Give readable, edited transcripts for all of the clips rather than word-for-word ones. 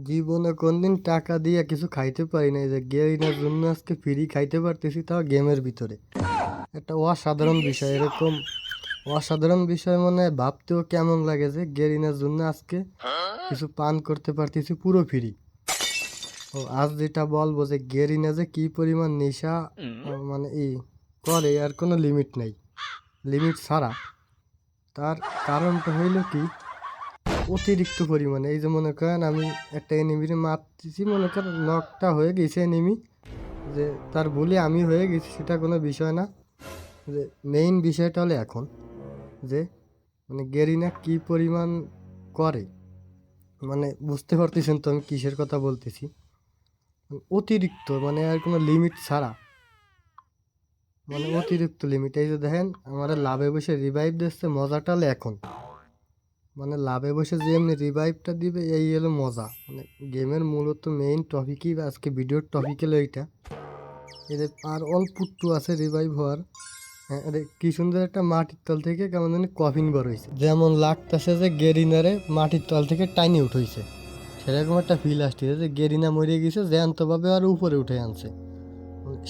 জীবনে কোনদিন টাকা দিয়ে কিছু খাইতে পারি না, এই যে গেরিনার জন্য আজকে ফ্রি খাইতে পারতেছি, তাও গেমের ভিতরে। একটা অসাধারণ বিষয়, এরকম অসাধারণ বিষয় মনে হয় ভাবতেও কেমন লাগে যে গেরিনার জন্য আজকে কিছু পান করতে পারতেছি পুরো ফ্রি। ও আজ যেটা বলবো যে গেরিনা যে কি পরিমাণ নেশা মানে করে, আর কোনো লিমিট নাই, লিমিট ছাড়া। তার কারণটা হইল কি, অতিরিক্ত পরিমাণে। এই যে মনে করেন আমি একটা এনিমিরে মারতেছি, মনে করেন নকটা হয়ে গেছে এনিমি, যে তার বলি আমি হয়ে গেছি সেটা কোনো বিষয় না। যে মেইন বিষয়টা হলো এখন যে মানে গেরিনা কি পরিমাণ করে, মানে বুঝতে পারতেছেন তো আমি কিসের কথা বলতেছি। অতিরিক্ত, মানে আর কোনো লিমিট ছাড়া, মানে অতিরিক্ত লিমিট। এই যে দেখেন আমার লাভে বসে রিভাইভ দিচ্ছে, মজাটা হলো এখন। মানে লাভে বসে যে এমনি রিভাইভটা দিবে, এই হলো মজা। মানে গেমের মূলত মেইন টপিকই আজকে ভিডিওর টপিক হলো এইটা। এদের আর অল্প একটু আছে রিভাইভ হওয়ার। হ্যাঁ, আরে কি সুন্দর একটা মাটির তল থেকে কেমন জানি কফিন বার হয়েছে, যেমন লাগতেছে যে গেরিনারে মাটির তল থেকে টাইনি উঠেছে, সেরকম একটা ফিল আসতেছে যে গেরিনা মরে গেছে, জ্যান্তভাবে আর উপরে উঠে আনছে।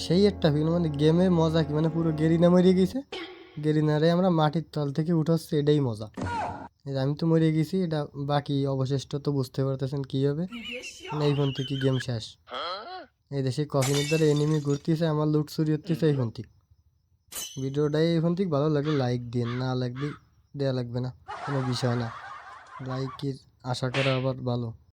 সেই একটা ফিল, মানে গেমে মজা কি, মানে পুরো গেরিনা মরে গেছে, গেরিনারে আমরা মাটির তল থেকে উঠাচ্ছি, এটাই মজা। এই যে আমি তো মরে গেছি, এটা বাকি অবশিষ্ট তো বুঝতে পারতেছেন কি হবে। মানে এই ফোন থেকে গেম শেষ। এই দেশে কফিনের দ্বারা এনিমি ঘুরতেছে, আমার লুট চুরি হতেছে এই ফোন থেকে। ভিডিওটাই এই ফোন থেকে ভালো লাগলে লাইক দিন, না লাগলে দেওয়া লাগবে না, কোনো বিষয় না। লাইকের আশা করা আবার ভালো।